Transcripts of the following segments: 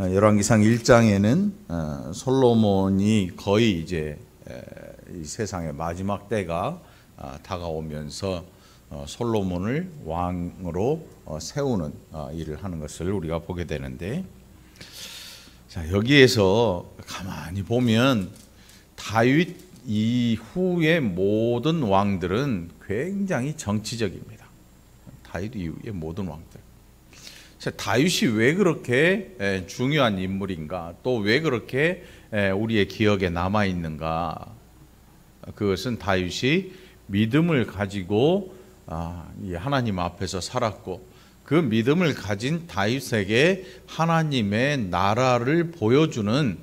열왕기상 1장에는 솔로몬이 거의 이제 이 세상의 마지막 때가 다가오면서 솔로몬을 왕으로 세우는 일을 하는 것을 우리가 보게 되는데, 자, 여기에서 가만히 보면 다윗 이후의 모든 왕들은 굉장히 정치적입니다. 다윗 이후의 모든 왕들. 다윗이 왜 그렇게 중요한 인물인가, 또 왜 그렇게 우리의 기억에 남아 있는가? 그것은 다윗이 믿음을 가지고 하나님 앞에서 살았고, 그 믿음을 가진 다윗에게 하나님의 나라를 보여주는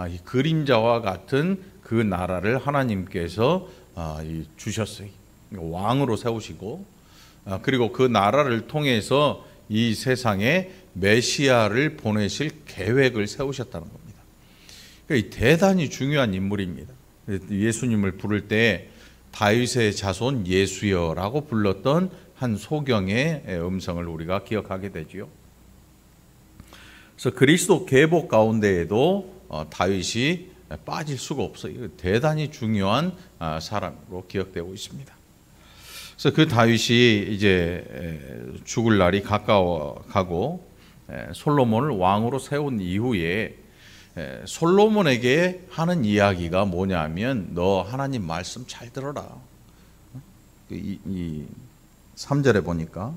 이 그림자와 같은 그 나라를 하나님께서 주셨어요. 왕으로 세우시고, 그리고 그 나라를 통해서 이 세상에 메시아를 보내실 계획을 세우셨다는 겁니다. 그러니까 대단히 중요한 인물입니다. 예수님을 부를 때 다윗의 자손 예수여라고 불렀던 한 소경의 음성을 우리가 기억하게 되지요. 그래서 그리스도 계복 가운데에도 다윗이 빠질 수가 없어요. 대단히 중요한 사람으로 기억되고 있습니다. 그래서 그 다윗이 이제 죽을 날이 가까워가고 솔로몬을 왕으로 세운 이후에 솔로몬에게 하는 이야기가 뭐냐면, 너 하나님 말씀 잘 들어라. 이 3절에 보니까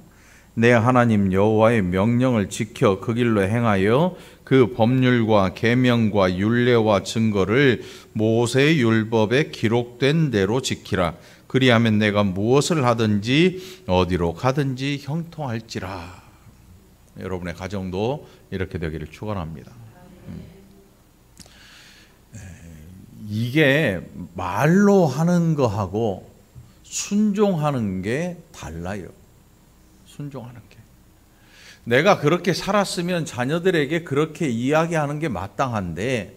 내 하나님 여호와의 명령을 지켜 그 길로 행하여 그 법률과 계명과 율례와 증거를 모세의 율법에 기록된 대로 지키라. 그리하면 내가 무엇을 하든지 어디로 가든지 형통할지라. 여러분의 가정도 이렇게 되기를 축원합니다. 이게 말로 하는 거하고 순종하는 게 달라요. 순종하는 게. 내가 그렇게 살았으면 자녀들에게 그렇게 이야기하는 게 마땅한데,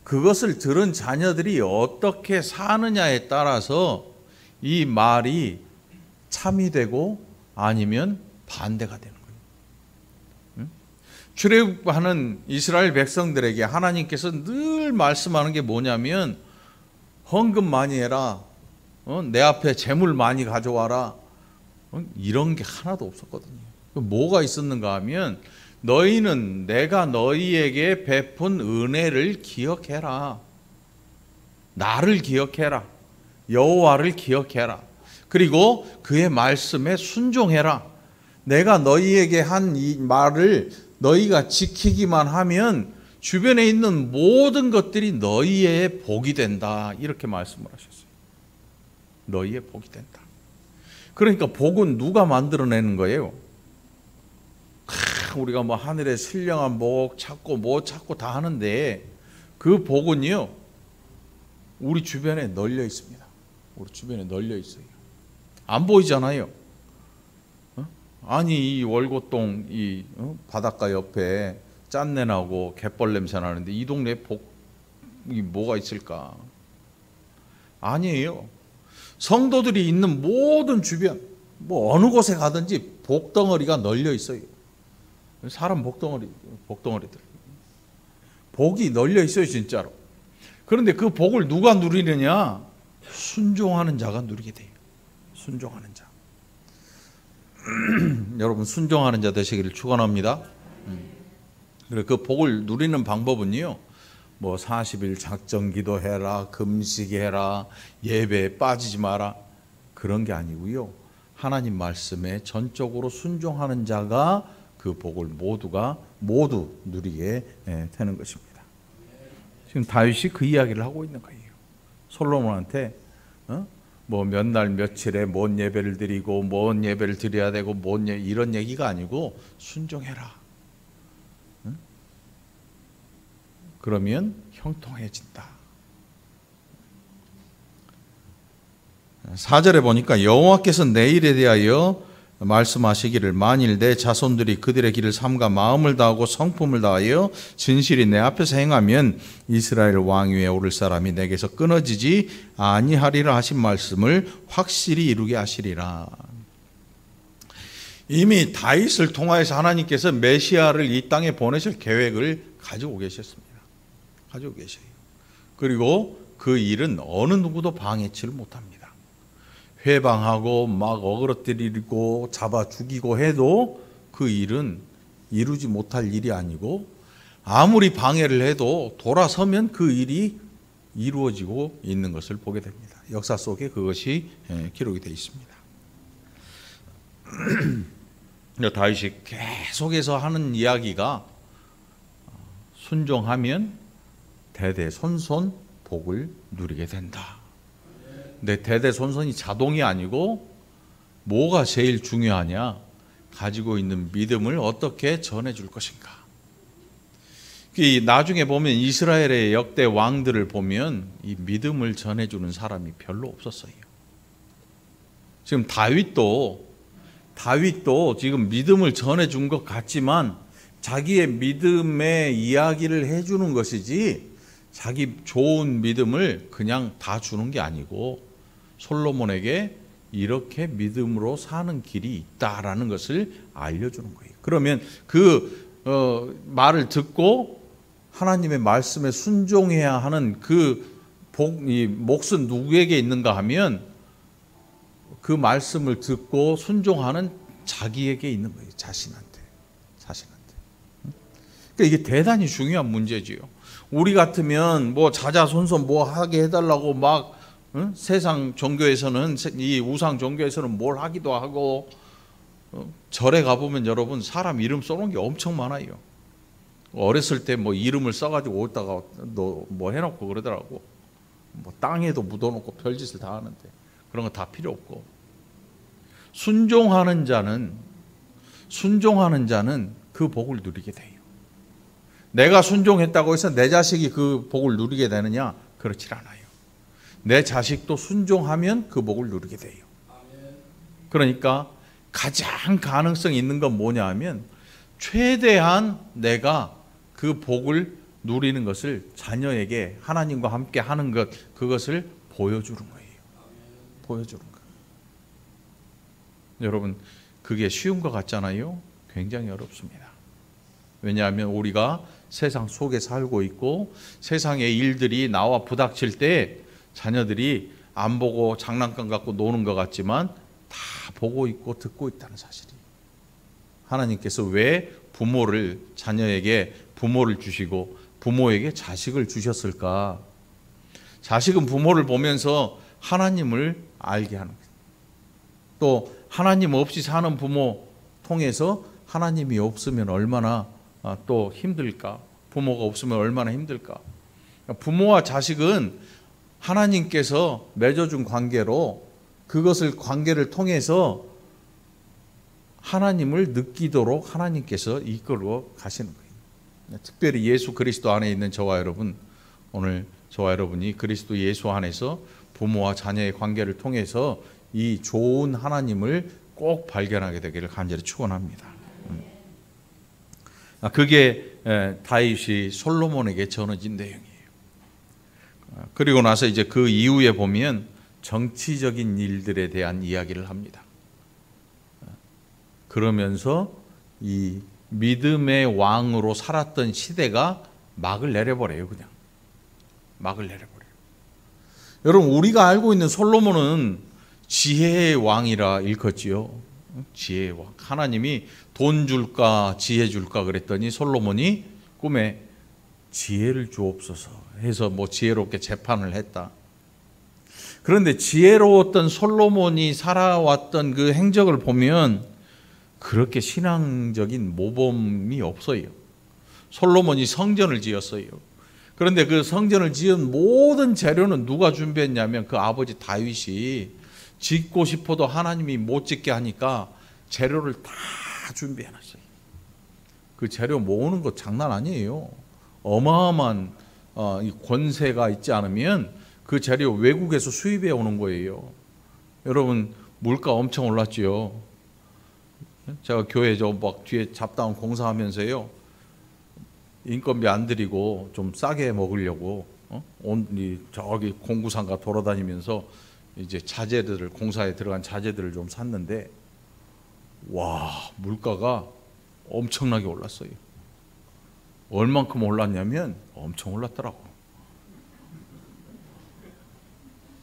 그것을 들은 자녀들이 어떻게 사느냐에 따라서 이 말이 참이 되고 아니면 반대가 되는 거예요. 출애굽하는 이스라엘 백성들에게 하나님께서 늘 말씀하는 게 뭐냐면, 헌금 많이 해라, 내 앞에 재물 많이 가져와라, 이런 게 하나도 없었거든요. 뭐가 있었는가 하면, 너희는 내가 너희에게 베푼 은혜를 기억해라, 나를 기억해라, 여호와를 기억해라, 그리고 그의 말씀에 순종해라. 내가 너희에게 한 이 말을 너희가 지키기만 하면 주변에 있는 모든 것들이 너희의 복이 된다. 이렇게 말씀을 하셨어요. 너희의 복이 된다. 그러니까 복은 누가 만들어내는 거예요? 우리가 뭐 하늘에 신령한 복 찾고 뭐 찾고 다 하는데, 그 복은요 우리 주변에 널려 있습니다. 우리 주변에 널려 있어요. 안 보이잖아요. 아니, 이 월곶동 이 바닷가 옆에 짠내 나고 갯벌 냄새 나는데 이 동네에 복이 뭐가 있을까? 아니에요. 성도들이 있는 모든 주변, 뭐 어느 곳에 가든지 복덩어리가 널려 있어요. 사람 복덩어리들. 복이 널려 있어요, 진짜로. 그런데 그 복을 누가 누리느냐? 순종하는 자가 누리게 돼요. 순종하는 자. 여러분, 순종하는 자 되시기를 축원합니다. 그리고 그 복을 누리는 방법은요, 뭐 40일 작정 기도해라, 금식해라, 예배에 빠지지 마라, 그런 게 아니고요, 하나님 말씀에 전적으로 순종하는 자가 그 복을 모두 누리게 되는 것입니다. 지금 다윗이 그 이야기를 하고 있는 거예요. 솔로몬한테 뭐 몇 날 며칠에 뭔 예배를 드리고 뭔 예배를 드려야 되고 이런 얘기가 아니고, 순종해라. 그러면 형통해진다. 4절에 보니까 여호와께서 내 일에 대하여 말씀하시기를, 만일 내 자손들이 그들의 길을 삼가 마음을 다하고 성품을 다하여 진실이 내 앞에서 행하면 이스라엘 왕위에 오를 사람이 내게서 끊어지지 아니하리라 하신 말씀을 확실히 이루게 하시리라. 이미 다윗을 통하여서 하나님께서 메시아를 이 땅에 보내실 계획을 가지고 계셨습니다. 가지고 계셔요. 그리고 그 일은 어느 누구도 방해치를 못합니다. 회방하고 막 어그러뜨리고 잡아 죽이고 해도 그 일은 이루지 못할 일이 아니고, 아무리 방해를 해도 돌아서면 그 일이 이루어지고 있는 것을 보게 됩니다. 역사 속에 그것이 기록이 되어 있습니다. 다윗이 계속해서 하는 이야기가 순종하면 대대손손 복을 누리게 된다. 근데 대대손손이 자동이 아니고 뭐가 제일 중요하냐? 가지고 있는 믿음을 어떻게 전해줄 것인가. 나중에 보면 이스라엘의 역대 왕들을 보면 이 믿음을 전해주는 사람이 별로 없었어요. 지금 다윗도 지금 믿음을 전해준 것 같지만 자기의 믿음의 이야기를 해주는 것이지 자기 좋은 믿음을 그냥 다 주는 게 아니고 솔로몬에게 이렇게 믿음으로 사는 길이 있다라는 것을 알려주는 거예요. 그러면 그 말을 듣고 하나님의 말씀에 순종해야 하는 이 몫은 누구에게 있는가 하면 그 말씀을 듣고 순종하는 자기에게 있는 거예요. 자신한테. 그러니까 이게 대단히 중요한 문제지요. 우리 같으면 뭐 자자손손 뭐 하게 해달라고 막 세상 종교에서는, 이 우상 종교에서는 뭘 하기도 하고, 절에 가보면 여러분 사람 이름 써놓은 게 엄청 많아요. 어렸을 때 뭐 이름을 써가지고 오다가 너 뭐 해놓고 그러더라고. 뭐 땅에도 묻어놓고 별짓을 다 하는데 그런 거 다 필요 없고, 순종하는 자는 그 복을 누리게 돼요. 내가 순종했다고 해서 내 자식이 그 복을 누리게 되느냐? 그렇지 않아요. 내 자식도 순종하면 그 복을 누리게 돼요. 그러니까 가장 가능성이 있는 건 뭐냐 하면 최대한 내가 그 복을 누리는 것을 자녀에게 하나님과 함께 하는 것, 그것을 보여주는 거예요. 보여주는 것. 여러분, 그게 쉬운 것 같잖아요. 굉장히 어렵습니다. 왜냐하면 우리가 세상 속에 살고 있고 세상의 일들이 나와 부닥칠 때 자녀들이 안 보고 장난감 갖고 노는 것 같지만 다 보고 있고 듣고 있다는 사실이. 하나님께서 왜 자녀에게 부모를 주시고 부모에게 자식을 주셨을까? 자식은 부모를 보면서 하나님을 알게 하는 거예요. 또 하나님 없이 사는 부모 통해서 하나님이 없으면 얼마나 또 힘들까? 부모가 없으면 얼마나 힘들까? 부모와 자식은 하나님께서 맺어준 관계로 관계를 통해서 하나님을 느끼도록 하나님께서 이끌어 가시는 거예요. 특별히 예수 그리스도 안에 있는 저와 여러분, 오늘 저와 여러분이 그리스도 예수 안에서 부모와 자녀의 관계를 통해서 이 좋은 하나님을 꼭 발견하게 되기를 간절히 축원합니다. 그게 다윗이 솔로몬에게 전해진 내용이에요. 그리고 나서 이제 그 이후에 보면 정치적인 일들에 대한 이야기를 합니다. 그러면서 이 믿음의 왕으로 살았던 시대가 막을 내려버려요. 그냥 막을 내려버려요. 여러분, 우리가 알고 있는 솔로몬은 지혜의 왕이라 일컫지요. 지혜의 왕. 하나님이 돈 줄까 지혜 줄까 그랬더니 솔로몬이 꿈에 지혜를 주옵소서 해서 뭐 지혜롭게 재판을 했다. 그런데 지혜로웠던 솔로몬이 살아왔던 그 행적을 보면 그렇게 신앙적인 모범이 없어요. 솔로몬이 성전을 지었어요. 그런데 그 성전을 지은 모든 재료는 누가 준비했냐면 그 아버지 다윗이 짓고 싶어도 하나님이 못 짓게 하니까 재료를 다 준비해놨어요. 그 재료 모으는 거 장난 아니에요. 어마어마한 이 권세가 있지 않으면 그 재료 외국에서 수입해 오는 거예요. 여러분, 물가 엄청 올랐지요. 제가 교회 막 뒤에 잡다운 공사하면서요, 인건비 안 들이고 좀 싸게 먹으려고 저기 공구상가 돌아다니면서 이제 자재들을, 공사에 들어간 자재들을 좀 샀는데 와, 물가가 엄청나게 올랐어요. 얼만큼 올랐냐면 엄청 올랐더라고.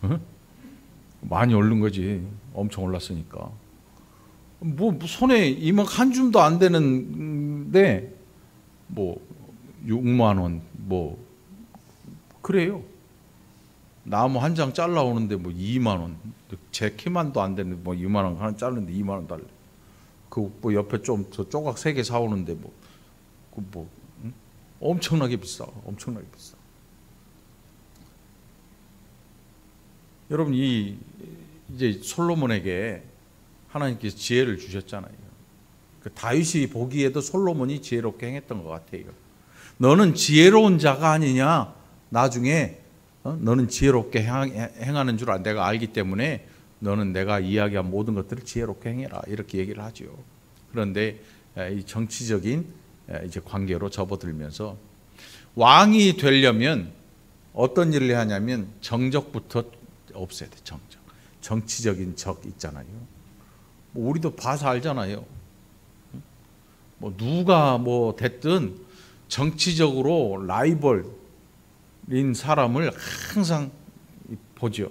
응? 많이 오른 거지. 엄청 올랐으니까. 뭐 손에 이만큼 한 줌도 안 되는데 뭐 6만 원 뭐 그래요. 나무 한 장 잘라오는데 뭐 2만 원. 제 키만도 안 되는데 뭐 2만 원 하나 자르는데 2만 원 달래. 그 뭐 옆에 좀 저 조각 3개 사오는데 뭐 그 뭐 응? 엄청나게 비싸. 엄청나게 비싸. 여러분 이제 솔로몬에게 하나님께서 지혜를 주셨잖아요. 그 다윗이 보기에도 솔로몬이 지혜롭게 행했던 것 같아요. 너는 지혜로운 자가 아니냐? 나중에 너는 지혜롭게 행하는 줄 내가 알기 때문에 너는 내가 이야기한 모든 것들을 지혜롭게 행해라. 이렇게 얘기를 하죠. 그런데 이 정치적인 이제 관계로 접어들면서 왕이 되려면 어떤 일을 해야 하냐면 정적부터 없애야 돼. 정치적인 적 있잖아요. 뭐 우리도 봐서 알잖아요. 뭐 누가 뭐 됐든 정치적으로 라이벌인 사람을 항상 보죠.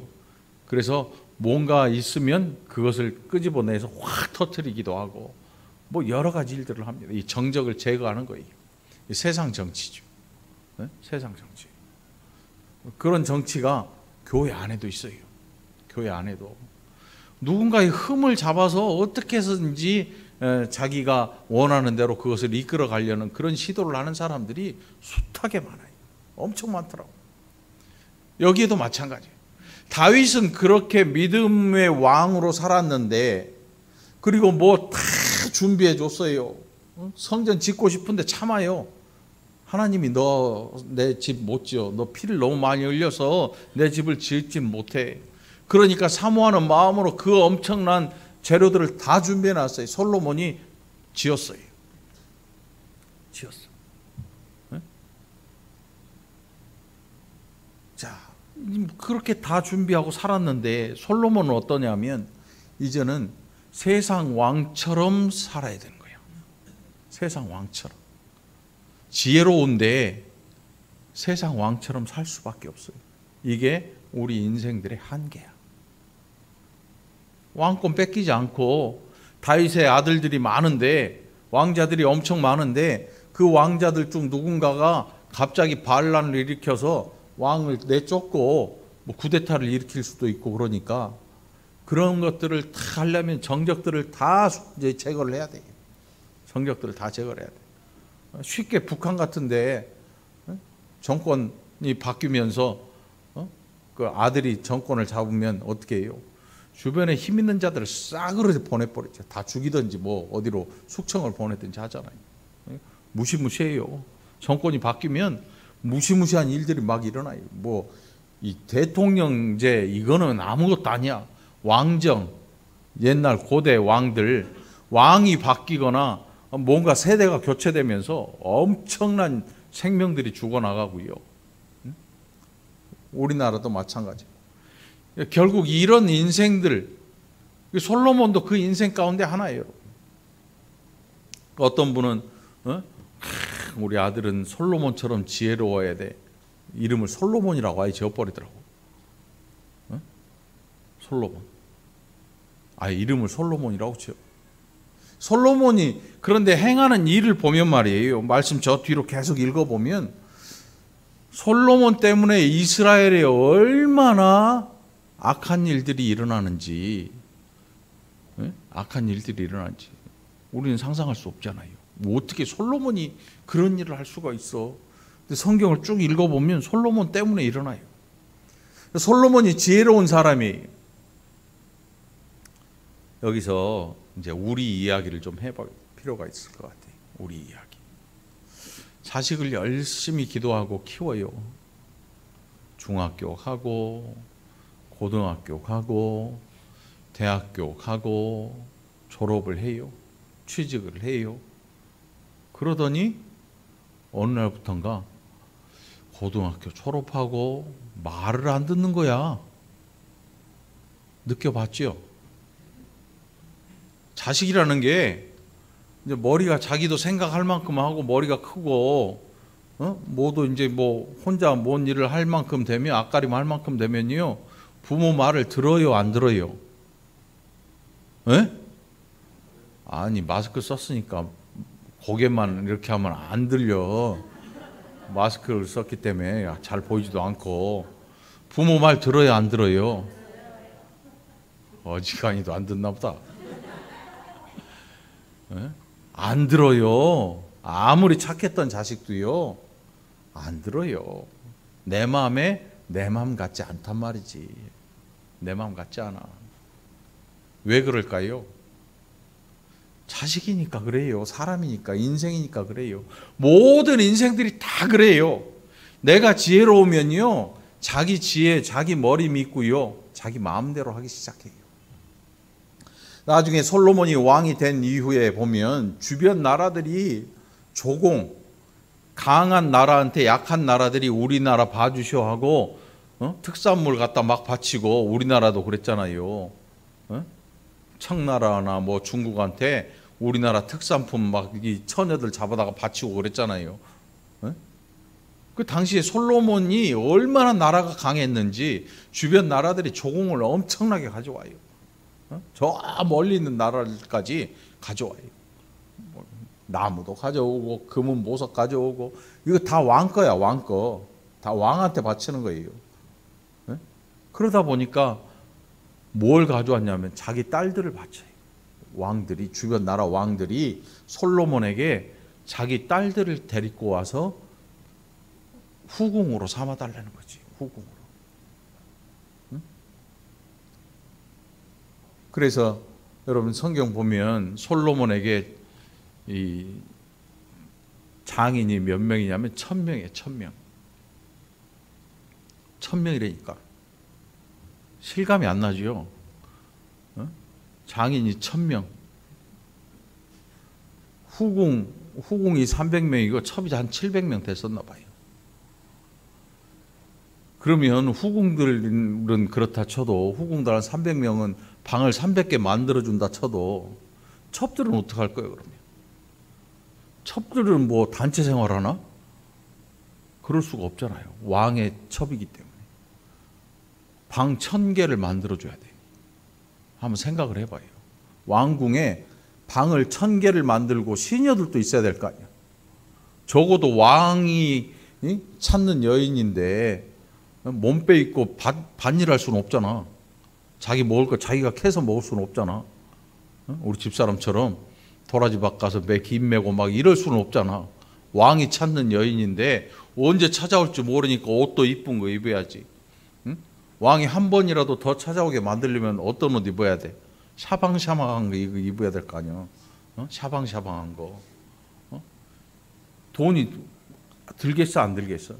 그래서 뭔가 있으면 그것을 끄집어내서 확 터뜨리기도 하고 뭐 여러 가지 일들을 합니다. 이 정적을 제거하는 거예요. 이 세상 정치죠. 네? 세상 정치. 그런 정치가 교회 안에도 있어요. 교회 안에도. 누군가의 흠을 잡아서 어떻게 해서든지 자기가 원하는 대로 그것을 이끌어 가려는 그런 시도를 하는 사람들이 숱하게 많아요. 엄청 많더라고요. 여기에도 마찬가지예요. 다윗은 그렇게 믿음의 왕으로 살았는데 그리고 뭐 다 준비해 줬어요. 성전 짓고 싶은데 참아요. 하나님이 너 내 집 못 지어. 너 피를 너무 많이 흘려서 내 집을 짓지 못해. 그러니까 사모하는 마음으로 그 엄청난 재료들을 다 준비해 놨어요. 솔로몬이 지었어요. 지었어. 네? 자, 그렇게 다 준비하고 살았는데 솔로몬은 어떠냐면 이제는 세상 왕처럼 살아야 되는 거예요. 세상 왕처럼. 지혜로운데 세상 왕처럼 살 수밖에 없어요. 이게 우리 인생들의 한계야. 왕권 뺏기지 않고 다윗의 아들들이 많은데 왕자들이 엄청 많은데 그 왕자들 중 누군가가 갑자기 반란을 일으켜서 왕을 내쫓고 뭐 쿠데타를 일으킬 수도 있고 그러니까 그런 것들을 다 하려면 정적들을 다 이제 제거를 해야 돼요. 정적들을 다 제거를 해야 돼. 쉽게 북한 같은데 정권이 바뀌면서 그 아들이 정권을 잡으면 어떻게 해요? 주변에 힘 있는 자들을 싹으로 보내버리죠. 다 죽이든지 뭐 어디로 숙청을 보내든지 하잖아요. 무시무시해요. 정권이 바뀌면 무시무시한 일들이 막 일어나요. 뭐 이 대통령제 이거는 아무것도 아니야. 왕정, 옛날 고대 왕들 왕이 바뀌거나 뭔가 세대가 교체되면서 엄청난 생명들이 죽어나가고요. 우리나라도 마찬가지예요. 결국 이런 인생들, 솔로몬도 그 인생 가운데 하나예요. 어떤 분은 우리 아들은 솔로몬처럼 지혜로워야 돼. 이름을 솔로몬이라고 아예 지어버리더라고. 솔로몬. 아예 이름을 솔로몬이라고 지어. 솔로몬이 그런데 행하는 일을 보면 말이에요. 말씀 저 뒤로 계속 읽어보면 솔로몬 때문에 이스라엘에 얼마나 악한 일들이 일어나는지, 악한 일들이 일어나는지 우리는 상상할 수 없잖아요. 뭐 어떻게 솔로몬이 그런 일을 할 수가 있어? 근데 성경을 쭉 읽어보면 솔로몬 때문에 일어나요. 솔로몬이 지혜로운 사람이에요. 여기서 이제 우리 이야기를 좀 해볼 필요가 있을 것 같아요. 우리 이야기. 자식을 열심히 기도하고 키워요. 중학교 가고 고등학교 가고 대학교 가고 졸업을 해요. 취직을 해요. 그러더니 어느 날부턴가 고등학교 졸업하고 말을 안 듣는 거야. 느껴봤죠? 자식이라는 게 이제 머리가 자기도 생각할 만큼 하고 머리가 크고 뭐도 이제 뭐 혼자 뭔 일을 할 만큼 되면 앞가림 할 만큼 되면요 부모 말을 들어요 안 들어요? 에? 아니 마스크 썼으니까 고개만 이렇게 하면 안 들려. 마스크를 썼기 때문에 잘 보이지도 않고. 부모 말 들어요 안 들어요? 어지간히도 안 듣나 보다. 에? 안 들어요. 아무리 착했던 자식도요 안 들어요. 내 마음에 내 마음 같지 않단 말이지. 내 마음 같지 않아. 왜 그럴까요? 자식이니까 그래요. 사람이니까, 인생이니까 그래요. 모든 인생들이 다 그래요. 내가 지혜로우면요 자기 지혜, 자기 머리 믿고요 자기 마음대로 하기 시작해요. 나중에 솔로몬이 왕이 된 이후에 보면 주변 나라들이 조공, 강한 나라한테 약한 나라들이 우리나라 봐주셔 하고 특산물 갖다 막 바치고, 우리나라도 그랬잖아요. 청나라나 뭐 중국한테 우리나라 특산품 막 이 처녀들 잡아다가 바치고 그랬잖아요. 그 당시에 솔로몬이 얼마나 나라가 강했는지 주변 나라들이 조공을 엄청나게 가져와요. 저 멀리 있는 나라까지 가져와요. 나무도 가져오고 금은 보석 가져오고, 이거 다 왕 거야. 왕 거. 다 왕한테 바치는 거예요. 그러다 보니까 뭘 가져왔냐면 자기 딸들을 바쳐요. 왕들이, 주변 나라 왕들이 솔로몬에게 자기 딸들을 데리고 와서 후궁으로 삼아달라는 거지. 후궁으로. 그래서 여러분 성경 보면 솔로몬에게 이 장인이 몇 명이냐면 1000명이에요. 1000명. 1000명이라니까 실감이 안 나죠. 장인이 1000명, 후궁이 300명이고 첩이 한 700명 됐었나 봐요. 그러면 후궁들은 그렇다 쳐도, 후궁들 한 300명은 방을 300개 만들어준다 쳐도 첩들은 어떡할 거예요 그러면? 첩들은 뭐 단체 생활하나? 그럴 수가 없잖아요. 왕의 첩이기 때문에. 방 1000개를 만들어줘야 돼요. 한번 생각을 해봐요. 왕궁에 방을 1000개를 만들고 시녀들도 있어야 될 거 아니야. 적어도 왕이 찾는 여인인데 몸 빼입고 밭일할 수는 없잖아. 자기 먹을 거 자기가 캐서 먹을 수는 없잖아. 우리 집사람처럼 도라지밭 가서 김 메고 막 이럴 수는 없잖아. 왕이 찾는 여인인데 언제 찾아올지 모르니까 옷도 이쁜 거 입어야지. 왕이 한 번이라도 더 찾아오게 만들려면 어떤 옷 입어야 돼? 샤방샤방한 거 입어야 될 거 아니야. 샤방샤방한 거. 돈이 들겠어 안 들겠어?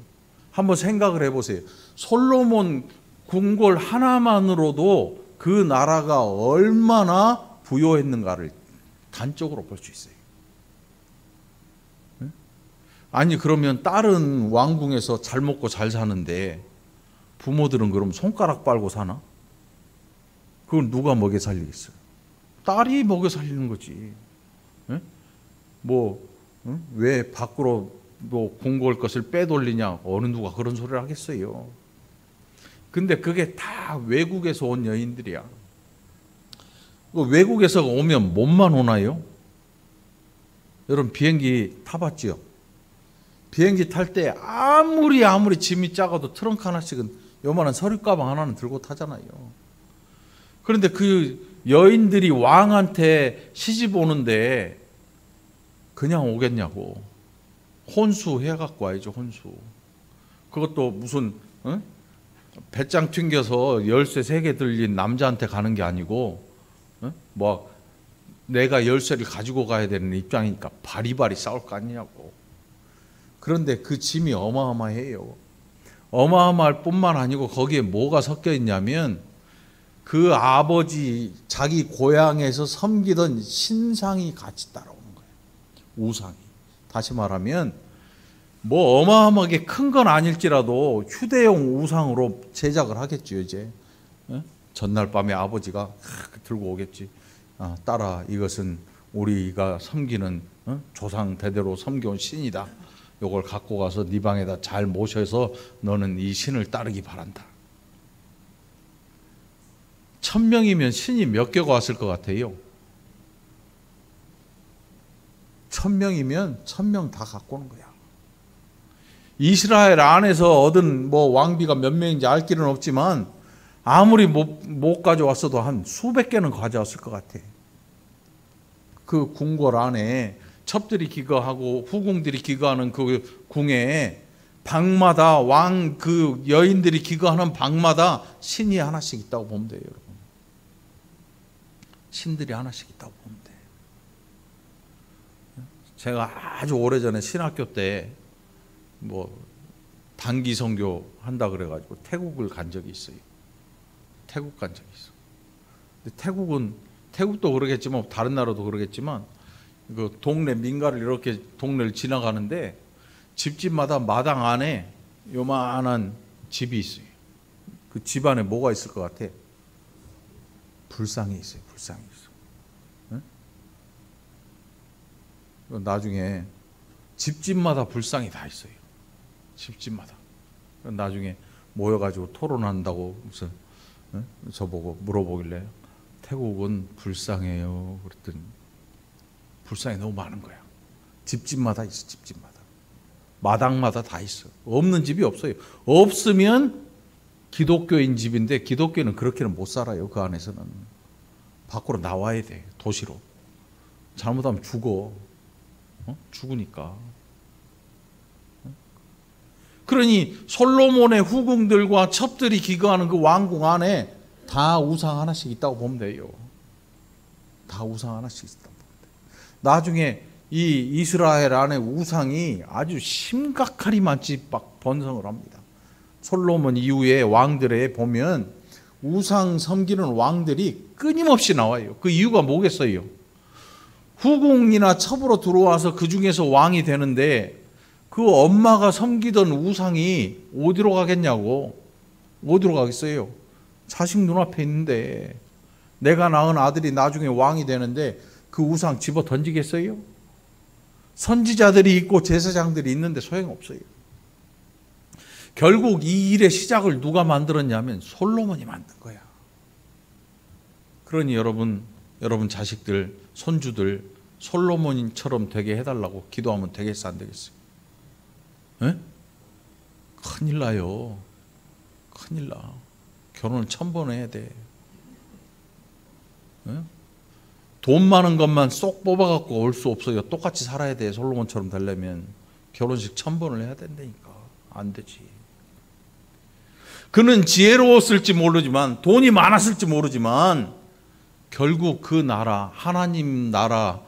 한번 생각을 해보세요. 솔로몬 궁궐 하나만으로도 그 나라가 얼마나 부요했는가를 단적으로 볼 수 있어요. 아니 그러면 딸은 왕궁에서 잘 먹고 잘 사는데 부모들은 그럼 손가락 빨고 사나? 그걸 누가 먹여 살리겠어요? 딸이 먹여 살리는 거지. 왜 밖으로 뭐 궁궐 것을 빼돌리냐? 어느 누가 그런 소리를 하겠어요? 근데 그게 다 외국에서 온 여인들이야. 외국에서 오면 몸만 오나요? 여러분 비행기 타봤지요? 비행기 탈 때 아무리 짐이 작아도 트렁크 하나씩은, 요만한 서류 가방 하나는 들고 타잖아요. 그런데 그 여인들이 왕한테 시집 오는데 그냥 오겠냐고. 혼수 해갖고 와야죠. 혼수. 그것도 무슨 배짱 튕겨서 열쇠 3개 들린 남자한테 가는 게 아니고 뭐 내가 열쇠를 가지고 가야 되는 입장이니까 바리바리 싸울 거 아니냐고. 그런데 그 짐이 어마어마해요. 어마어마할 뿐만 아니고 거기에 뭐가 섞여 있냐면 그 아버지 자기 고향에서 섬기던 신상이 같이 따라오는 거예요. 우상이. 다시 말하면 뭐 어마어마하게 큰 건 아닐지라도 휴대용 우상으로 제작을 하겠죠. 이제 전날 밤에 아버지가 들고 오겠지. 딸아, 이것은 우리가 섬기는 조상 대대로 섬겨온 신이다. 이걸 갖고 가서 네 방에다 잘 모셔서 너는 이 신을 따르기 바란다. 1000명이면 신이 몇 개가 왔을 것 같아요? 1000명이면 1000명 다 갖고 오는 거야. 이스라엘 안에서 얻은 왕비가 몇 명인지 알 길은 없지만 아무리 못 가져왔어도 한 수백 개는 가져왔을 것 같아. 그 궁궐 안에 첩들이 기거하고 후궁들이 기거하는 그 궁에 방마다 그 여인들이 기거하는 방마다 신이 하나씩 있다고 보면 돼요, 여러분. 신들이 하나씩 있다고 보면 돼. 제가 아주 오래전에 신학교 때 단기 선교 한다 그래가지고 태국을 간 적이 있어요. 태국 간 적이 있어. 근데 태국도 그러겠지만 다른 나라도 그러겠지만 그 동네 민가를 이렇게 동네를 지나가는데 집집마다 마당 안에 요만한 집이 있어요. 그 집 안에 뭐가 있을 것 같아? 불상이 있어요. 불상이 있어. 응? 나중에 집집마다 불상이 다 있어요. 집집마다. 나중에 모여가지고 토론한다고 무슨 저보고 물어보길래 태국은 불상이에요. 그랬더니 불상이 너무 많은 거야. 집집마다 있어. 집집마다. 마당마다 다 있어. 없는 집이 없어요. 없으면 기독교인 집인데 기독교는 그렇게는 못 살아요. 그 안에서는. 밖으로 나와야 돼. 도시로. 잘못하면 죽어. 죽으니까. 그러니 솔로몬의 후궁들과 첩들이 기거하는 그 왕궁 안에 다 우상 하나씩 있다고 보면 돼요. 다 우상 하나씩 있다고 보면 돼요. 나중에 이 이스라엘 안에 우상이 아주 심각하리 많지 막 번성을 합니다. 솔로몬 이후에 왕들에 보면 우상 섬기는 왕들이 끊임없이 나와요. 그 이유가 뭐겠어요? 후궁이나 첩으로 들어와서 그 중에서 왕이 되는데 그 엄마가 섬기던 우상이 어디로 가겠냐고. 어디로 가겠어요? 자식 눈앞에 있는데 내가 낳은 아들이 나중에 왕이 되는데 그 우상 집어 던지겠어요? 선지자들이 있고 제사장들이 있는데 소용없어요. 결국 이 일의 시작을 누가 만들었냐면 솔로몬이 만든 거야. 그러니 여러분 자식들, 손주들 솔로몬처럼 되게 해달라고 기도하면 되겠어, 안 되겠어요? 에? 큰일 나요. 큰일 나. 결혼을 1000번 해야 돼. 에? 돈 많은 것만 쏙 뽑아갖고 올 수 없어요. 똑같이 살아야 돼. 솔로몬처럼 되려면 결혼식 1000번을 해야 된다니까. 안 되지. 그는 지혜로웠을지 모르지만 돈이 많았을지 모르지만 결국 그 나라, 하나님 나라,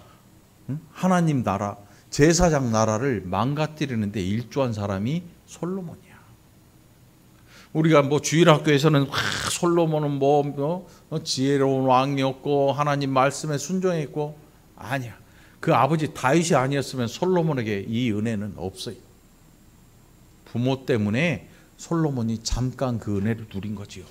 제사장 나라를 망가뜨리는데 일조한 사람이 솔로몬이야. 우리가 주일학교에서는 솔로몬은 지혜로운 왕이었고 하나님 말씀에 순종했고, 아니야. 그 아버지 다윗이 아니었으면 솔로몬에게 이 은혜는 없어요. 부모 때문에 솔로몬이 잠깐 그 은혜를 누린 거지요.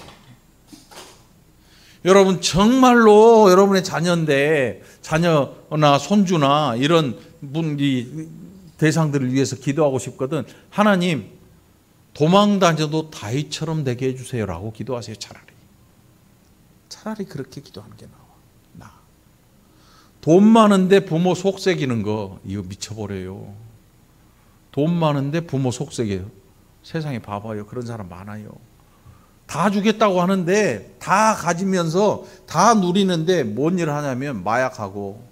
여러분 정말로 여러분의 자녀인데 자녀나 손주나 이런 분이 대상들을 위해서 기도하고 싶거든. 하나님 도망 다녀도 다윗처럼 되게 해주세요라고 기도하세요. 차라리 그렇게 기도하는 게 나아. 돈 많은데 부모 속삭이는 거 이거 미쳐버려요. 돈 많은데 부모 속삭여요. 세상에 봐봐요. 그런 사람 많아요. 다 주겠다고 하는데 다 가지면서 다 누리는데 뭔 일을 하냐면 마약하고,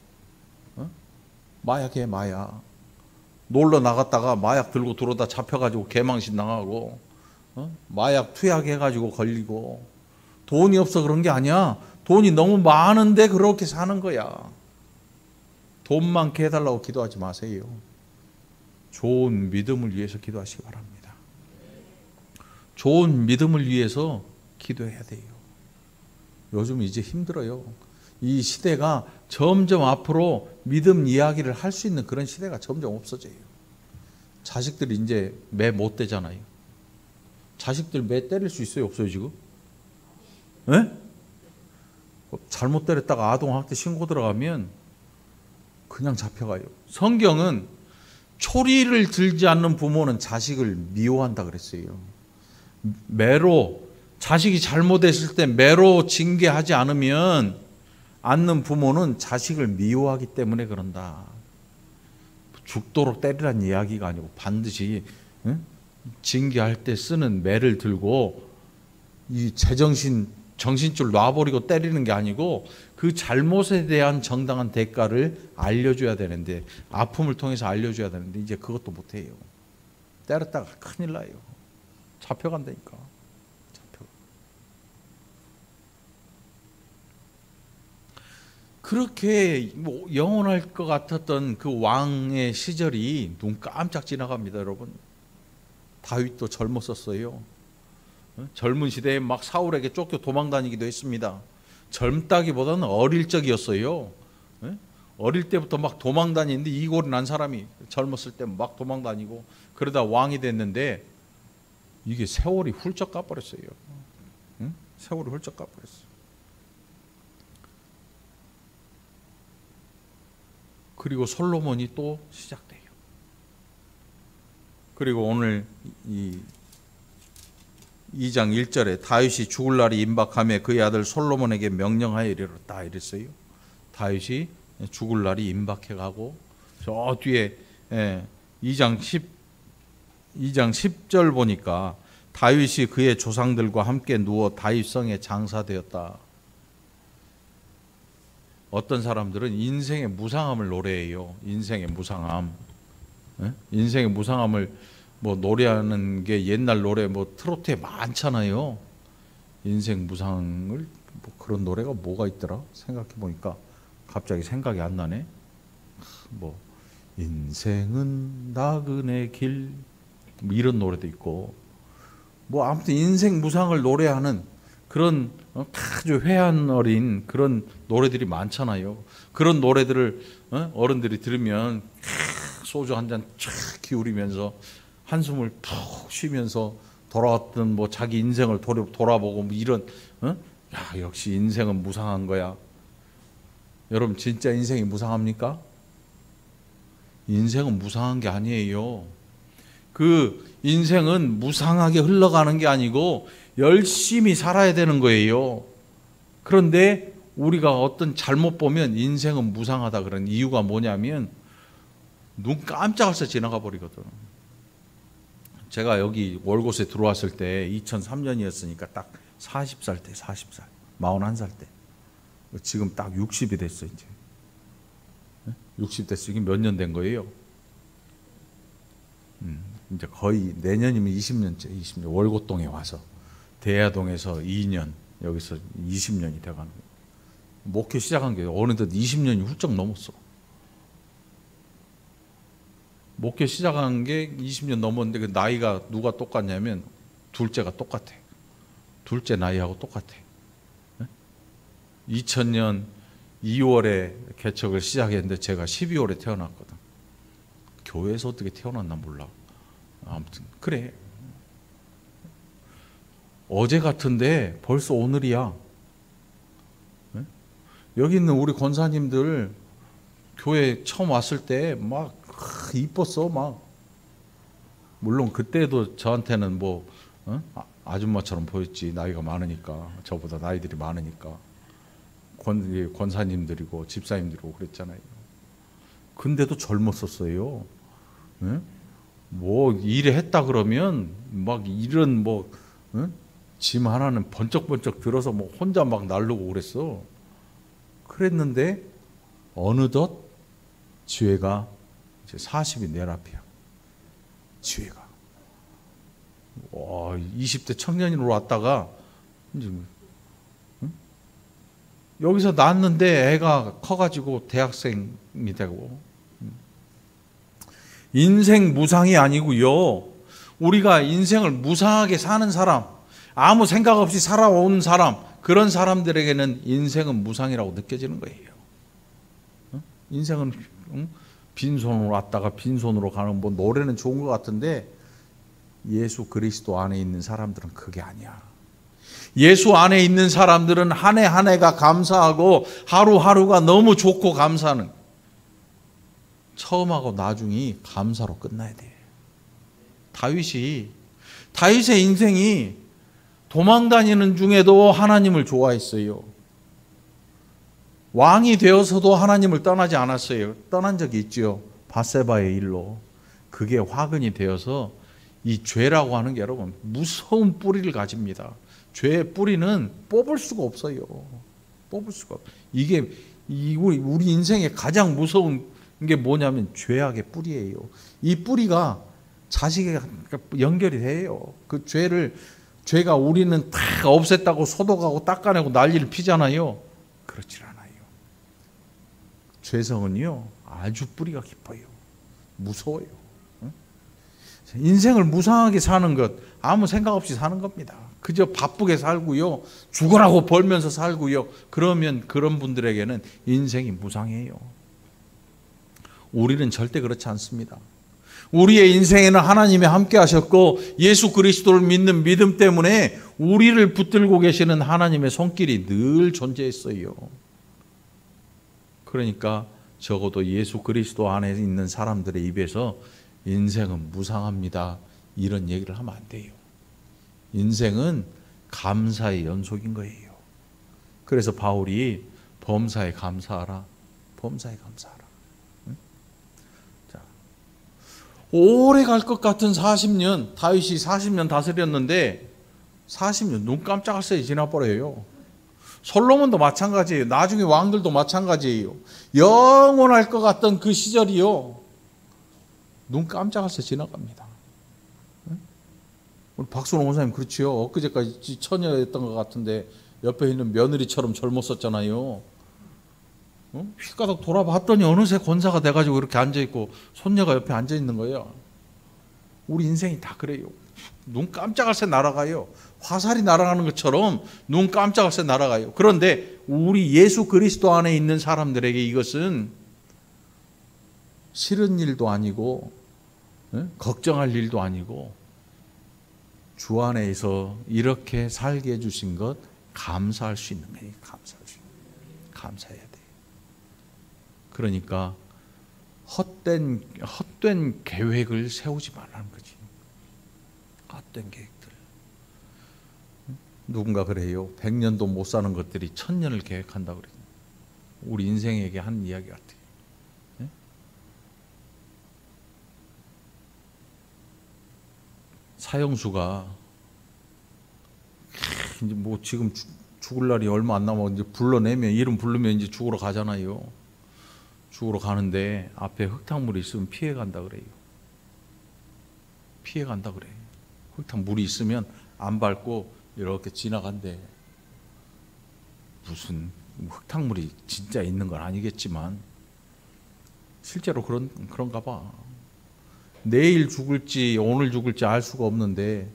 마약해. 놀러 나갔다가 마약 들고 들어오다 잡혀가지고 개망신 당하고, 마약 투약해가지고 걸리고. 돈이 없어 그런 게 아니야. 돈이 너무 많은데 그렇게 사는 거야. 돈 많게 해달라고 기도하지 마세요. 좋은 믿음을 위해서 기도하시기 바랍니다. 좋은 믿음을 위해서 기도해야 돼요. 요즘 이제 힘들어요. 이 시대가 점점 앞으로 믿음 이야기를 할 수 있는 그런 시대가 점점 없어져요. 자식들이 이제 매 못 되잖아요. 자식들 매 때릴 수 있어요, 없어요 지금? 에? 잘못 때렸다가 아동학대 신고 들어가면 그냥 잡혀가요. 성경은 초리를 들지 않는 부모는 자식을 미워한다 그랬어요. 매로, 자식이 잘못했을 때 매로 징계하지 않는 부모는 자식을 미워하기 때문에 그런다. 죽도록 때리란 이야기가 아니고 반드시 징계할 때 쓰는 매를 들고 이 정신줄 놔버리고 때리는 게 아니고 그 잘못에 대한 정당한 대가를 알려줘야 되는데, 아픔을 통해서 알려줘야 되는데 이제 그것도 못해요. 때렸다가 큰일 나요. 잡혀간다니까. 그렇게 영원할 것 같았던 그 왕의 시절이 눈 깜짝 지나갑니다, 여러분. 다윗도 젊었었어요. 젊은 시대에 막 사울에게 쫓겨 도망다니기도 했습니다. 젊다기보다는 어릴 적이었어요. 어릴 때부터 막 도망다니는데 이골이 난 사람이 젊었을 때 막 도망다니고 그러다 왕이 됐는데 이게 세월이 훌쩍 가버렸어요. 세월이 훌쩍 가버렸어요. 그리고 솔로몬이 또 시작돼요. 그리고 오늘 이 2장 1절에 다윗이 죽을 날이 임박하며 그의 아들 솔로몬에게 명령하여 이르렀다 이랬어요. 다윗이 죽을 날이 임박해가고 저 뒤에 2장 10절 보니까 다윗이 그의 조상들과 함께 누워 다윗성에 장사되었다. 어떤 사람들은 인생의 무상함을 노래해요. 인생의 무상함. 인생의 무상함을 노래하는 게 옛날 노래 트로트에 많잖아요. 인생 무상을 그런 노래가 뭐가 있더라? 생각해 보니까 갑자기 생각이 안 나네. 인생은 나그네 길 이런 노래도 있고 아무튼 인생 무상을 노래하는 그런 아주 회한 어린 그런 노래들이 많잖아요. 그런 노래들을 어른들이 들으면 소주 한 잔 쫙 기울이면서 한숨을 푹 쉬면서 돌아왔던 자기 인생을 돌아보고 이런 야 역시 인생은 무상한 거야. 여러분 진짜 인생이 무상합니까? 인생은 무상한 게 아니에요. 그 인생은 무상하게 흘러가는 게 아니고 열심히 살아야 되는 거예요. 그런데 우리가 어떤 잘못 보면 인생은 무상하다 그런 이유가 뭐냐면 눈 깜짝해서 지나가 버리거든. 제가 여기 월곶에 들어왔을 때 2003년이었으니까 딱 40살 때, 40살, 41살 때. 지금 딱 60이 됐어 이제. 60 됐으니 몇 년 된 거예요? 이제 거의 내년이면 20년째, 20년. 월곶동에 와서 대야동에서 2년, 여기서 20년이 돼가는 거예요. 목회 시작한 게 어느덧 20년이 훌쩍 넘었어. 목회 시작한 게 20년 넘었는데 그 나이가 누가 똑같냐면 둘째가 똑같아. 둘째 나이하고 똑같아. 2000년 2월에 개척을 시작했는데 제가 12월에 태어났거든. 교회에서 어떻게 태어났나 몰라. 아무튼 그래. 어제 같은데 벌써 오늘이야. 여기 있는 우리 권사님들 교회 처음 왔을 때 막 이뻤어 막. 물론 그때도 저한테는 아줌마처럼 보였지. 나이가 많으니까. 저보다 나이들이 많으니까. 권사님들이고 집사님들이고 그랬잖아요. 근데도 젊었었어요. 일에 했다 그러면 막 이런 짐 하나는 번쩍번쩍 들어서 혼자 막 나르고 그랬어. 그랬는데 어느덧 지혜가 이제 40이 내 앞이야. 지혜가 20대 청년으로 왔다가 이제 여기서 낳았는데 애가 커가지고 대학생이 되고. 인생 무상이 아니고요. 우리가 인생을 무상하게 사는 사람, 아무 생각 없이 살아온 사람, 그런 사람들에게는 인생은 무상이라고 느껴지는 거예요. 인생은 빈손으로 왔다가 빈손으로 가는 노래는 좋은 것 같은데 예수 그리스도 안에 있는 사람들은 그게 아니야. 예수 안에 있는 사람들은 한 해 한 해가 감사하고 하루하루가 너무 좋고 감사하는, 처음하고 나중이 감사로 끝나야 돼. 다윗의 인생이 도망다니는 중에도 하나님을 좋아했어요. 왕이 되어서도 하나님을 떠나지 않았어요. 떠난 적이 있죠. 밧세바의 일로. 그게 화근이 되어서 이 죄라고 하는 게 여러분 무서운 뿌리를 가집니다. 죄의 뿌리는 뽑을 수가 없어요. 뽑을 수가 없어요. 이게 우리 인생의 가장 무서운 게 뭐냐면 죄악의 뿌리예요. 이 뿌리가 자식에 연결이 돼요. 그 죄가 우리는 다 없앴다고 소독하고 닦아내고 난리를 피잖아요. 그렇지 않아요. 죄성은요 아주 뿌리가 깊어요. 무서워요. 인생을 무상하게 사는 것, 아무 생각 없이 사는 겁니다. 그저 바쁘게 살고요, 죽으라고 벌면서 살고요. 그러면 그런 분들에게는 인생이 무상해요. 우리는 절대 그렇지 않습니다. 우리의 인생에는 하나님이 함께 하셨고 예수 그리스도를 믿는 믿음 때문에 우리를 붙들고 계시는 하나님의 손길이 늘 존재했어요. 그러니까 적어도 예수 그리스도 안에 있는 사람들의 입에서 인생은 무상합니다, 이런 얘기를 하면 안 돼요. 인생은 감사의 연속인 거예요. 그래서 바울이 범사에 감사하라, 범사에 감사하라. 자, 오래 갈 것 같은 40년, 다윗이 40년 다스렸는데 40년 눈 깜짝할 새에 지나버려요. 솔로몬도 마찬가지예요. 나중에 왕들도 마찬가지예요. 영원할 것 같던 그 시절이요, 눈 깜짝할 새 지나갑니다. 우리 박순호 원사님 그렇지요. 엊그제까지 처녀였던 것 같은데 옆에 있는 며느리처럼 젊었었잖아요. 휙가닥 돌아봤더니 어느새 권사가 돼가지고 이렇게 앉아있고 손녀가 옆에 앉아있는 거예요. 우리 인생이 다 그래요. 눈 깜짝할 새 날아가요. 화살이 날아가는 것처럼 눈 깜짝할 새 날아가요. 그런데 우리 예수 그리스도 안에 있는 사람들에게 이것은 싫은 일도 아니고 걱정할 일도 아니고 주 안에서 이렇게 살게 해주신 것 감사할 수 있는 거예요. 감사해야 돼요. 그러니까 헛된 계획을 세우지 말라는 거지. 헛된 계획들. 누군가 그래요. 100년도 못 사는 것들이 1000년을 계획한다고 그래요. 우리 인생에게 한 이야기 같아요. 사형수가 이제 뭐 지금 죽을 날이 얼마 안 남아 이제 불러내면, 이름 부르면 이제 죽으러 가잖아요. 죽으러 가는데 앞에 흙탕물이 있으면 피해 간다 그래요. 피해 간다 그래. 흙탕물이 있으면 안 밟고 이렇게 지나간대. 무슨 흙탕물이 진짜 있는 건 아니겠지만 실제로 그런가 봐. 내일 죽을지 오늘 죽을지 알 수가 없는데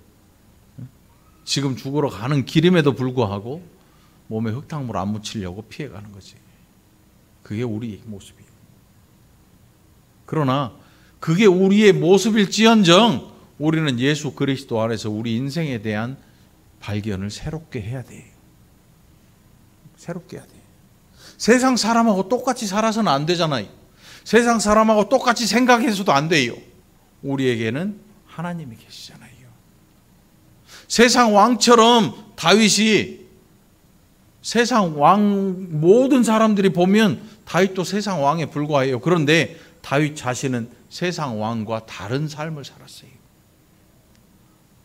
지금 죽으러 가는 길임에도 불구하고 몸에 흙탕물 안 묻히려고 피해가는 거지. 그게 우리의 모습이에요. 그러나 그게 우리의 모습일지언정 우리는 예수 그리스도 안에서 우리 인생에 대한 발견을 새롭게 해야 돼요. 새롭게 해야 돼요. 세상 사람하고 똑같이 살아서는 안 되잖아요. 세상 사람하고 똑같이 생각해서도 안 돼요. 우리에게는 하나님이 계시잖아요. 세상 왕처럼 다윗이, 세상 왕 모든 사람들이 보면 다윗도 세상 왕에 불과해요. 그런데 다윗 자신은 세상 왕과 다른 삶을 살았어요.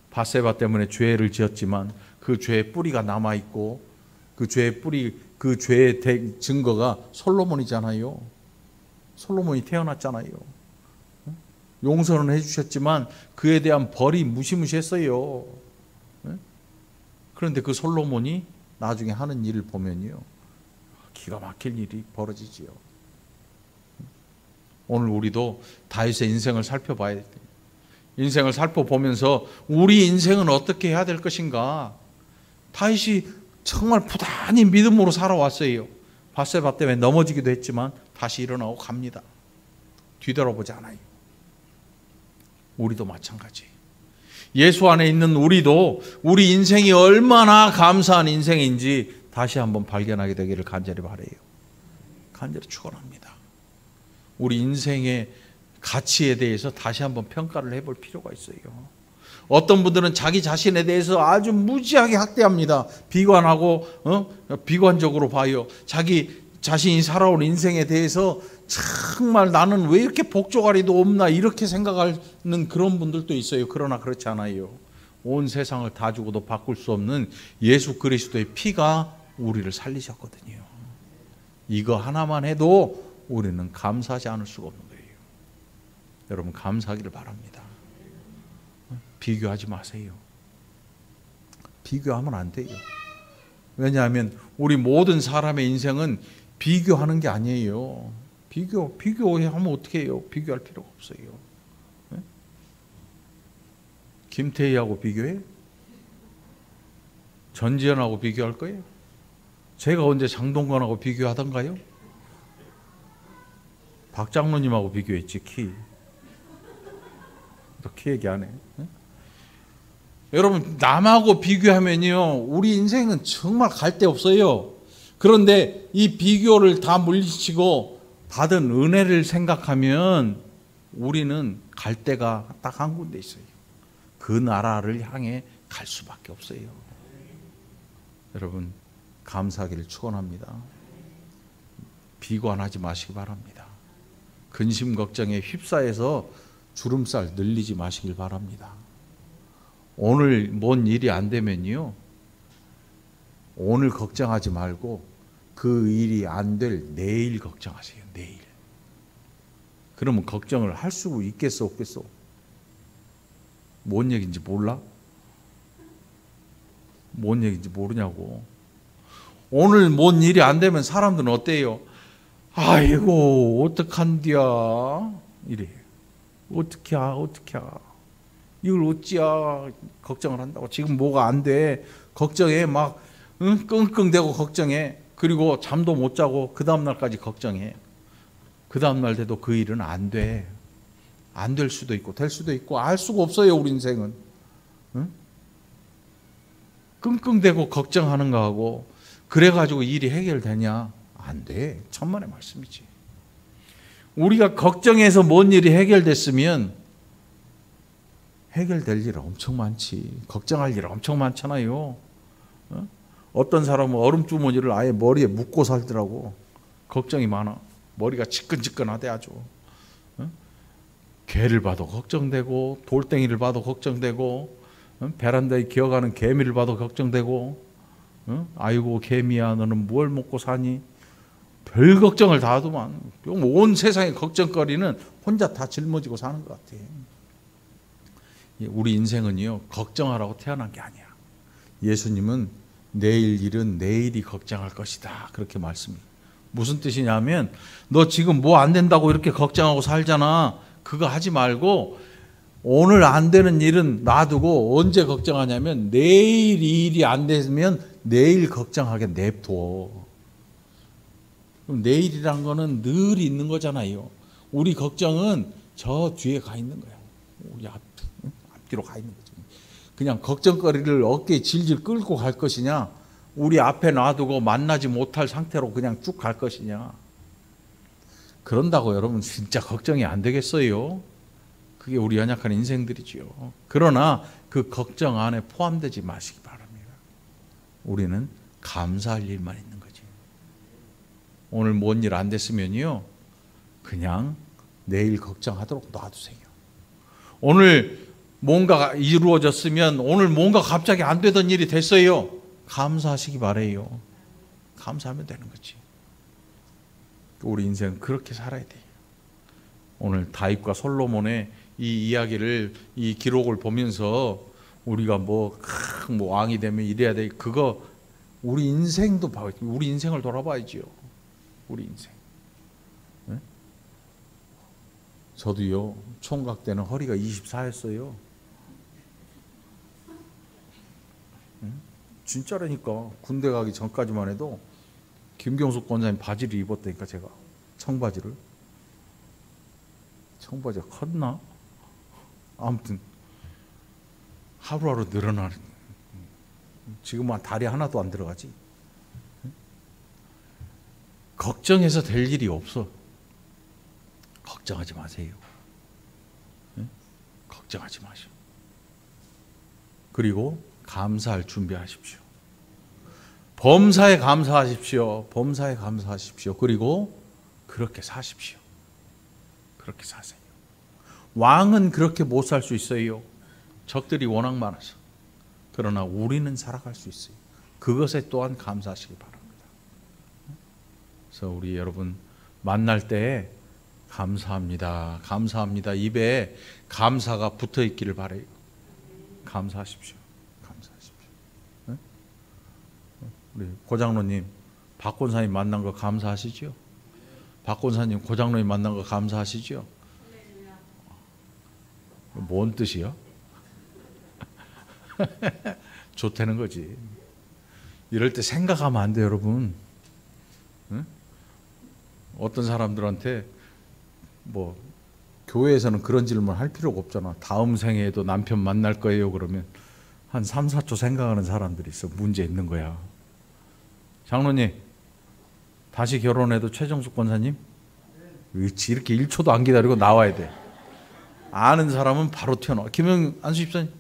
밧세바 때문에 죄를 지었지만 그 죄의 뿌리가 남아있고 그 죄의 뿌리, 그 죄의 증거가 솔로몬이잖아요. 솔로몬이 태어났잖아요. 용서는 해주셨지만 그에 대한 벌이 무시무시했어요. 그런데 그 솔로몬이 나중에 하는 일을 보면요, 기가 막힐 일이 벌어지지요. 오늘 우리도 다윗의 인생을 살펴봐야 돼요. 인생을 살펴보면서 우리 인생은 어떻게 해야 될 것인가. 다윗이 정말 부단히 믿음으로 살아왔어요. 밧세바 때문에 넘어지기도 했지만 다시 일어나고 갑니다. 뒤돌아보지 않아요. 우리도 마찬가지예요. 예수 안에 있는 우리도 우리 인생이 얼마나 감사한 인생인지 다시 한번 발견하게 되기를 간절히 바라요. 간절히 축원합니다. 우리 인생의 가치에 대해서 다시 한번 평가를 해볼 필요가 있어요. 어떤 분들은 자기 자신에 대해서 아주 무지하게 학대합니다. 비관하고 비관적으로 봐요. 자기 자신이 살아온 인생에 대해서 정말 나는 왜 이렇게 복조가리도 없나 이렇게 생각하는 그런 분들도 있어요. 그러나 그렇지 않아요. 온 세상을 다 주고도 바꿀 수 없는 예수 그리스도의 피가 우리를 살리셨거든요. 이거 하나만 해도 우리는 감사하지 않을 수가 없는 거예요. 여러분 감사하기를 바랍니다. 비교하지 마세요. 비교하면 안 돼요. 왜냐하면 우리 모든 사람의 인생은 비교하는 게 아니에요. 비교하면 어떻게 해요? 비교할 필요가 없어요. 네? 김태희하고 비교해? 전지현하고 비교할 거예요? 제가 언제 장동건하고 비교하던가요? 박 장로님하고 비교했지. 키 얘기 안 해. 네? 여러분 남하고 비교하면요 우리 인생은 정말 갈 데 없어요. 그런데 이 비교를 다 물리치고 받은 은혜를 생각하면 우리는 갈 데가 딱 한 군데 있어요. 그 나라를 향해 갈 수밖에 없어요. 여러분 감사하기를 축원합니다. 비관하지 마시기 바랍니다. 근심 걱정에 휩싸여서 주름살 늘리지 마시길 바랍니다. 오늘 뭔 일이 안 되면요 오늘 걱정하지 말고 그 일이 안 될 내일 걱정하세요. 내일. 그러면 걱정을 할 수 있겠어 없겠어? 뭔 얘기인지 몰라? 뭔 얘기인지 모르냐고. 오늘 뭔 일이 안 되면 사람들은 어때요? 아이고 어떡한디야 이래. 어떡해 이걸 어찌야 걱정을 한다고. 지금 뭐가 안 돼 걱정해. 막 끙끙대고 걱정해. 그리고 잠도 못 자고 그 다음날까지 걱정해. 그 다음날 돼도 그 일은 안 돼. 안 될 수도 있고 될 수도 있고 알 수가 없어요. 우리 인생은. 끙끙대고 걱정하는 거하고 그래가지고 일이 해결되냐? 안 돼. 천만의 말씀이지. 우리가 걱정해서 뭔 일이 해결됐으면 해결될 일 엄청 많지. 걱정할 일 엄청 많잖아요. 어떤 사람은 얼음주머니를 아예 머리에 묶고 살더라고. 걱정이 많아. 머리가 지끈지끈하대 아주. 개를 봐도 걱정되고 돌덩이를 봐도 걱정되고 베란다에 기어가는 개미를 봐도 걱정되고 아이고 개미야 너는 뭘 먹고 사니? 별 걱정을 다 하더만. 온 세상의 걱정거리는 혼자 다 짊어지고 사는 것 같아. 우리 인생은요 걱정하라고 태어난 게 아니야. 예수님은 내일 일은 내일이 걱정할 것이다 그렇게 말씀해요. 무슨 뜻이냐면 너 지금 뭐 안 된다고 이렇게 걱정하고 살잖아. 그거 하지 말고 오늘 안 되는 일은 놔두고 언제 걱정하냐면 내일 이 일이 안 되면 내일 걱정하게 냅둬. 그럼 내일이란 거는 늘 있는 거잖아요. 우리 걱정은 저 뒤에 가 있는 거야. 우리 앞뒤로 가 있는 거죠. 그냥 걱정거리를 어깨에 질질 끌고 갈 것이냐, 우리 앞에 놔두고 만나지 못할 상태로 그냥 쭉 갈 것이냐. 그런다고 여러분 진짜 걱정이 안 되겠어요? 그게 우리 연약한 인생들이지요. 그러나 그 걱정 안에 포함되지 마시기 바랍니다. 우리는 감사할 일만 있는 거지. 오늘 뭔 일 안 됐으면요 그냥 내일 걱정하도록 놔두세요. 오늘 뭔가가 이루어졌으면 오늘 뭔가 갑자기 안 되던 일이 됐어요. 감사하시기 바래요. 감사하면 되는 거지. 우리 인생은 그렇게 살아야 돼요. 오늘 다윗과 솔로몬의 이 이야기를, 이 기록을 보면서 우리가 뭐 왕이 되면 이래야 돼. 그거 우리 인생도 봐. 우리 인생을 돌아봐야지요. 우리 인생. 네? 저도요 총각 때는 허리가 24였어요. 진짜라니까. 군대 가기 전까지만 해도 김경숙 권사님 바지를 입었다니까. 제가 청바지가 컸나? 아무튼 하루하루 늘어나는. 지금은 다리 하나도 안 들어가지. 걱정해서 될 일이 없어. 걱정하지 마세요. 걱정하지 마시오. 그리고 감사할 준비하십시오. 범사에 감사하십시오. 범사에 감사하십시오. 그리고 그렇게 사십시오. 그렇게 사세요. 왕은 그렇게 못 살 수 있어요. 적들이 워낙 많아서. 그러나 우리는 살아갈 수 있어요. 그것에 또한 감사하시기 바랍니다. 그래서 우리 여러분 만날 때 감사합니다. 감사합니다. 입에 감사가 붙어 있기를 바라요. 감사하십시오. 감사하십시오. 네? 우리 고장로님, 박 권사님 만난 거 감사하시죠? 박 권사님, 고장로님 만난 거 감사하시죠? 뭔 뜻이요? 좋다는 거지. 이럴 때 생각하면 안 돼요, 여러분. 응? 어떤 사람들한테 뭐 교회에서는 그런 질문 할 필요가 없잖아. 다음 생에도 남편 만날 거예요. 그러면 한 3, 4초 생각하는 사람들이 있어. 문제 있는 거야. 장로님, 다시 결혼해도 최정숙 권사님? 이렇게 1초도 안 기다리고 나와야 돼. 아는 사람은 바로 튀어나와. 김영 안수 집사님,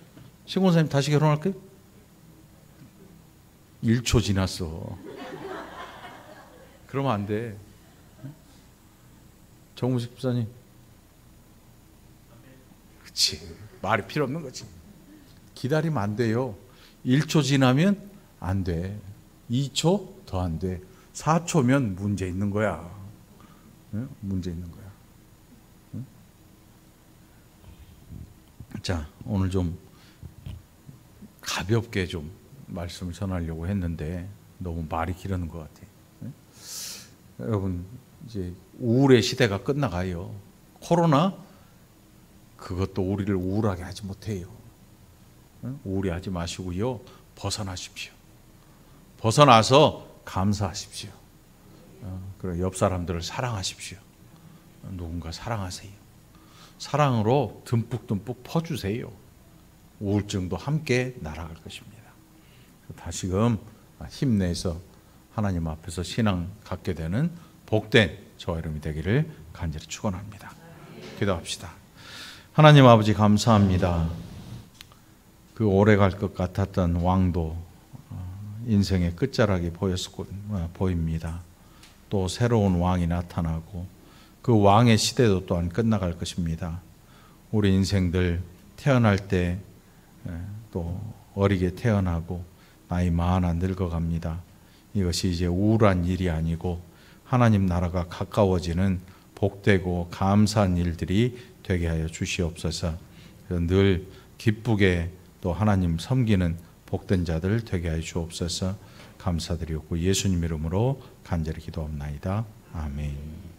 신 권사님 다시 결혼할까요? 1초 지났어. 그러면 안 돼. 정무식 집사님. 그치. 말이 필요 없는 거지. 기다리면 안 돼요. 1초 지나면 안 돼. 2초 더 안 돼. 4초면 문제 있는 거야. 응? 문제 있는 거야. 응? 자, 오늘 좀 가볍게 좀 말씀을 전하려고 했는데 너무 말이 길어는 것 같아요. 응? 여러분, 이제 우울의 시대가 끝나가요. 코로나 그것도 우리를 우울하게 하지 못해요. 우울해하지 마시고요. 벗어나십시오. 벗어나서 감사하십시오. 그리고 옆 사람들을 사랑하십시오. 누군가 사랑하세요. 사랑으로 듬뿍듬뿍 퍼주세요. 우울증도 함께 날아갈 것입니다. 다시금 힘내서 하나님 앞에서 신앙 갖게 되는 복된 저와 여러분이 되기를 간절히 축원합니다. 기도합시다. 하나님 아버지 감사합니다. 그 오래 갈 것 같았던 왕도 인생의 끝자락이 보입니다. 또 새로운 왕이 나타나고 그 왕의 시대도 또한 끝나갈 것입니다. 우리 인생들 태어날 때 또 어리게 태어나고 나이 많아 늙어갑니다. 이것이 이제 우울한 일이 아니고 하나님 나라가 가까워지는 복되고 감사한 일들이 되게 하여 주시옵소서. 늘 기쁘게 또 하나님 섬기는 복된 자들 되게 하여 주옵소서. 감사드리옵고 예수님 이름으로 간절히 기도합나이다. 아멘.